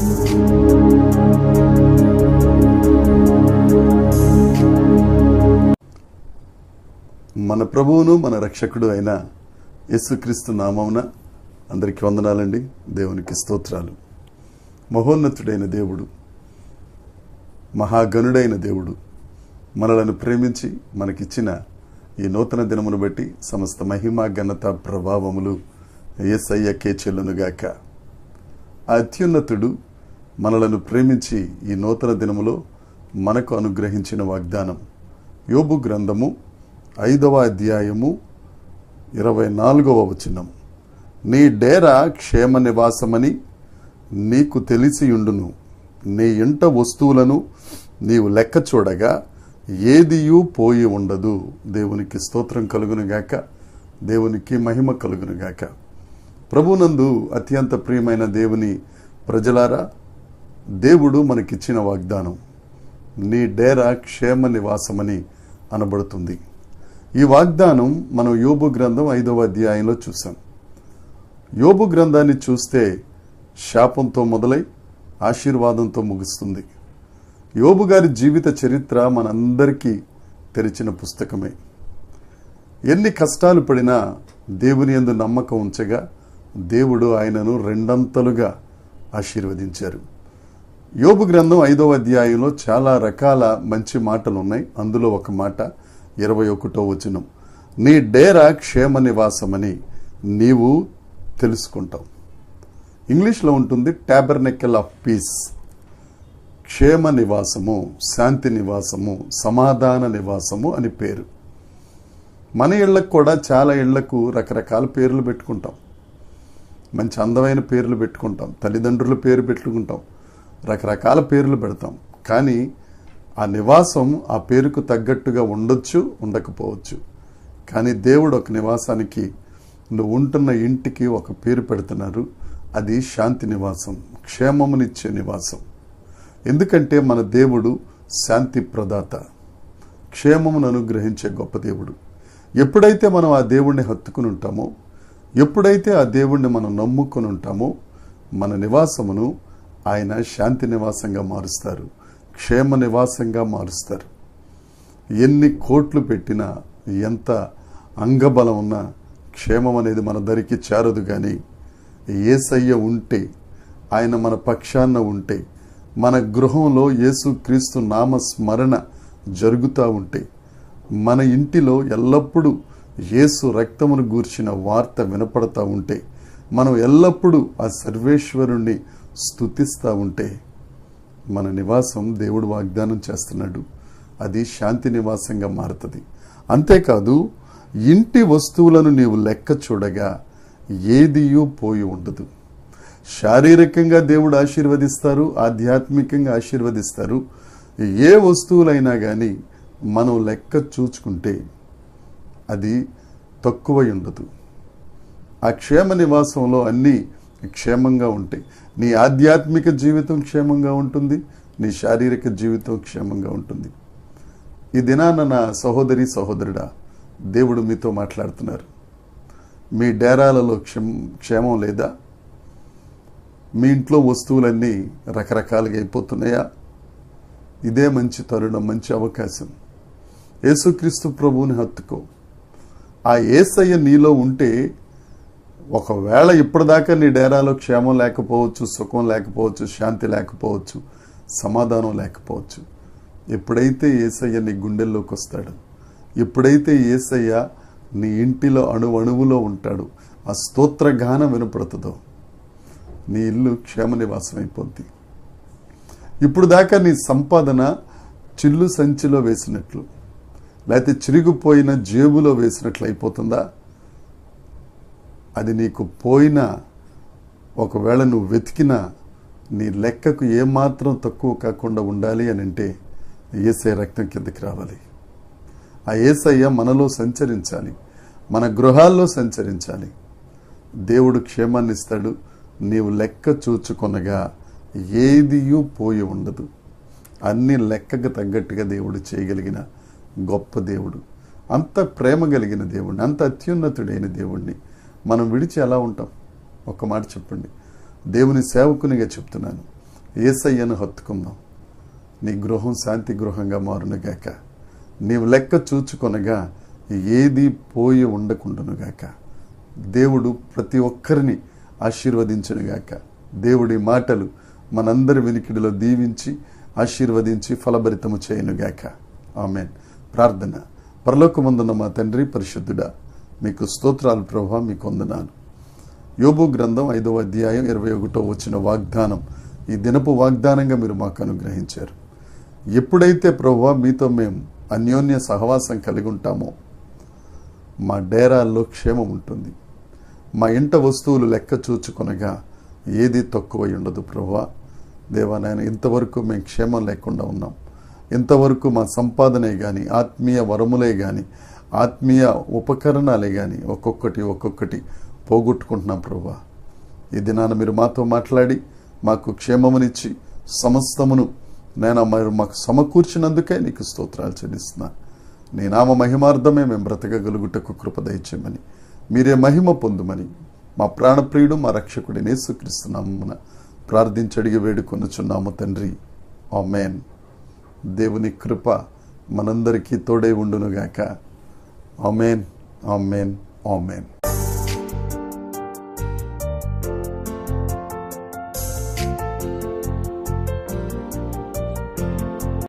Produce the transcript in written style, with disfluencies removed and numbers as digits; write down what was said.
మన ప్రభువును మన రక్షకుడు అయిన యేసుక్రీస్తు నామమున అందరికీ వందనాలండి. దేవునికి స్తోత్రాలు. మహోన్నతుడైన దేవుడు, మహాగణుడైన దేవుడు మనలను ప్రేమించి మనకిచ్చిన ఈ నూతన దినమును బట్టి సమస్త మహిమ ఘనత ప్రభావములు యేసయ్యకే చెల్లునుగాక. ఆ అత్యున్నతుడు మనలను ప్రేమించి ఈ నూతన దినములో మనకు అనుగ్రహించిన వాగ్దానం యోబు గ్రంథము 5వ అధ్యాయము 24వ వచనం. నీ డేరా క్షేమ నివాసమని నీకు తెలిసియుండును, నీ ఇంట వస్తువులను నీవు లెక్క చూడగా ఏదియూ పోయి ఉండదు. దేవునికి స్తోత్రం కలుగునుగాక, దేవునికి మహిమ కలుగునుగాక. ప్రభునందు అత్యంత ప్రియమైన దేవుని ప్రజలారా, దేవుడు మనకిచ్చిన వాగ్దానం నీ డేరా క్షేమ నివాసమని అనబడుతుంది. ఈ వాగ్దానం మనం యోబు గ్రంథం 5వ అధ్యాయంలో చూసాం. యోబు గ్రంథాన్ని చూస్తే శాపంతో మొదలై ఆశీర్వాదంతో ముగుస్తుంది. యోబు గారి జీవిత చరిత్ర మనందరికీ తెరిచిన పుస్తకమే. ఎన్ని కష్టాలు పడినా దేవుని యందు నమ్మకం ఉంచగా దేవుడు ఆయనను రెండంతలుగా ఆశీర్వదించారు. యోబు గ్రంథం 5వ అధ్యాయంలో చాలా రకాల మంచి మాటలు ఉన్నాయి. అందులో ఒక మాట 21వ వచనం. నీ డేరా క్షేమ నివాసమని నీవు తెలుసుకుంటావు. ఇంగ్లీష్లో ఉంటుంది టాబర్నెకల్ ఆఫ్ పీస్. క్షేమ నివాసము, శాంతి నివాసము, సమాధాన నివాసము అని పేరు. మన ఇళ్లకు కూడా చాలా ఇళ్లకు రకరకాల పేర్లు పెట్టుకుంటాం. మంచి అందమైన పేర్లు పెట్టుకుంటాం, తల్లిదండ్రుల పేరు పెట్టుకుంటాం, రకరకాల పేర్లు పెడతాం. కానీ ఆ నివాసం ఆ పేరుకు తగ్గట్టుగా ఉండొచ్చు, ఉండకపోవచ్చు. కానీ దేవుడు ఒక నివాసానికి, నువ్వు ఉంటున్న ఇంటికి ఒక పేరు పెడుతున్నారు. అది శాంతి నివాసం, క్షేమమునిచ్చే నివాసం. ఎందుకంటే మన దేవుడు శాంతి ప్రదాత, క్షేమమును అనుగ్రహించే గొప్ప దేవుడు. ఎప్పుడైతే మనం ఆ దేవుణ్ణి హత్తుకుని ఉంటామో, ఎప్పుడైతే ఆ దేవుణ్ణి మనం నమ్ముకొని ఉంటామో, మన నివాసమును ఆయన శాంతి నివాసంగా మారుస్తారు, క్షేమ నివాసంగా మారుస్తారు. ఎన్ని కోట్లు పెట్టినా, ఎంత అంగబలం ఉన్నా క్షేమం అనేది మన దరికి చేరదు. కానీ యేసయ్య ఉంటే, ఆయన మన పక్షాన ఉంటే, మన గృహంలో యేసుక్రీస్తు నామ స్మరణ జరుగుతూ ఉంటే, మన ఇంటిలో ఎల్లప్పుడూ యేసు రక్తమును గూర్చిన వార్త వినపడతా ఉంటే, మనం ఎల్లప్పుడూ ఆ సర్వేశ్వరుణ్ణి స్తుతిస్తూ ఉంటే, మన నివాసం దేవుడు వాగ్దానం చేస్తున్నాడు, అది శాంతి నివాసంగా మారుతుంది. అంతేకాదు, ఇంటి వస్తువులను నీవు లెక్క చూడగా ఏదియూ పోయి ఉండదు. శారీరకంగా దేవుడు ఆశీర్వదిస్తారు, ఆధ్యాత్మికంగా ఆశీర్వదిస్తారు. ఏ వస్తువులైనా కానీ మనం లెక్క చూచుకుంటే అది తక్కువై ఉండదు. ఆ క్షేమ నివాసంలో అన్నీ క్షేమంగా ఉంటాయి. నీ ఆధ్యాత్మిక జీవితం క్షేమంగా ఉంటుంది, నీ శారీరక జీవితం క్షేమంగా ఉంటుంది. ఈ దినాన నా సహోదరి సహోదరుడా, దేవుడు మీతో మాట్లాడుతున్నారు. మీ డేరాలలో క్షేమం లేదా? మీ ఇంట్లో వస్తువులన్నీ రకరకాలుగా అయిపోతున్నాయా? ఇదే మంచి తరుణం, మంచి అవకాశం. యేసుక్రీస్తు ప్రభువుని హత్తుకో. ఆ యేసయ్య నీలో ఉంటే, ఒకవేళ ఇప్పటిదాకా నీ డేరాలో క్షేమం లేకపోవచ్చు, సుఖం లేకపోవచ్చు, శాంతి లేకపోవచ్చు, సమాధానం లేకపోవచ్చు. ఎప్పుడైతే యేసయ్య నీ గుండెల్లోకి వస్తాడు, ఎప్పుడైతే యేసయ్య నీ ఇంటిలో అణువణువులో ఉంటాడు, ఆ స్తోత్రగానం వినపడుతుందో, నీ ఇల్లు క్షేమ నివాసం అయిపోద్ది. ఇప్పుడు దాకా నీ సంపాదన చిల్లు సంచిలో వేసినట్లు, లేకపోతే చిరిగిపోయిన జేబులో వేసినట్లు అయిపోతుందా? అది నీకు పోయినా, ఒకవేళ నువ్వు వెతికినా, నీ లెక్కకు ఏమాత్రం తక్కువ కాకుండా ఉండాలి అని అంటే యేసయ్య రక్తం కిందకి రావాలి. ఆ యేసయ్య మనలో సంచరించాలి, మన గృహాల్లో సంచరించాలి. దేవుడు క్షేమాన్ని ఇస్తాడు. నీవు లెక్క చూచుకొనగా ఏదియూ పోయి ఉండదు. అన్ని లెక్కకు తగ్గట్టుగా దేవుడు చేయగలిగిన గొప్ప దేవుడు, అంత ప్రేమ కలిగిన దేవుడిని, అంత అత్యున్నతుడైన దేవుడిని మనం విడిచి ఎలా ఉంటాం? ఒక్క మాట చెప్పండి. దేవుని సేవకునిగా చెప్తున్నాను, యేసయ్యను హత్తుకుందాం. నీ గృహం శాంతి గృహంగా మారునుగాక. నీవు లెక్క చూచుకొనగా ఏది పోయి ఉండకుండానుగాక. దేవుడు ప్రతి ఒక్కరిని ఆశీర్వదించునుగాక. దేవుడి మాటలు మనందరి వినికిడిలో దీవించి ఆశీర్వదించి ఫలభరితము చేయనుగాక. ఆమేన్. ప్రార్థన. పరలోకమందున్న మా తండ్రి పరిశుద్ధుడా, మీకు స్తోత్రాలు ప్రభువా, మీకు వందనాలు. యోబు గ్రంథం 5వ అధ్యాయం 21వ వచన వాగ్దానం ఈ దినపు వాగ్దానంగా మీరు మాకు అనుగ్రహించారు. ఎప్పుడైతే ప్రభువా మీతో మేము అన్యోన్య సహవాసం కలిగి ఉంటామో మా డేరాల్లో క్షేమం ఉంటుంది. మా ఇంట వస్తువులు లెక్క చూచుకొనగా ఏది తక్కువై ఉండదు ప్రభువా. దేవా నాయన, ఇంతవరకు మేము క్షేమం లేకుండా ఉన్నాం. ఇంతవరకు మా సంపాదనే కానీ, ఆత్మీయ వరములే కానీ, ఆత్మీయ ఉపకరణాలే కానీ ఒక్కొక్కటి పోగొట్టుకుంటున్నాం ప్రభువా. ఈ దినాన మీరు మాతో మాట్లాడి మాకు క్షేమమునిచ్చి సమస్తమును నేను మీరు మాకు సమకూర్చినందుకే నీకు స్తోత్రాలు చెల్లిస్తున్నాను. నీ నామ మహిమార్థమే మేము బ్రతకగలుగుటకు కృప దయచేయమని, మీరే మహిమ పొందుమని మా ప్రాణప్రియుడు మా రక్షకుడిని యేసుక్రీస్తు నామమున ప్రార్థించి అడిగి వేడుకొనుచున్నాము తండ్రి. ఆమేన్. దేవుని కృప మనందరికీ తోడై ఉండునుగాక. ఆమేన్, ఆమేన్, ఆమేన్.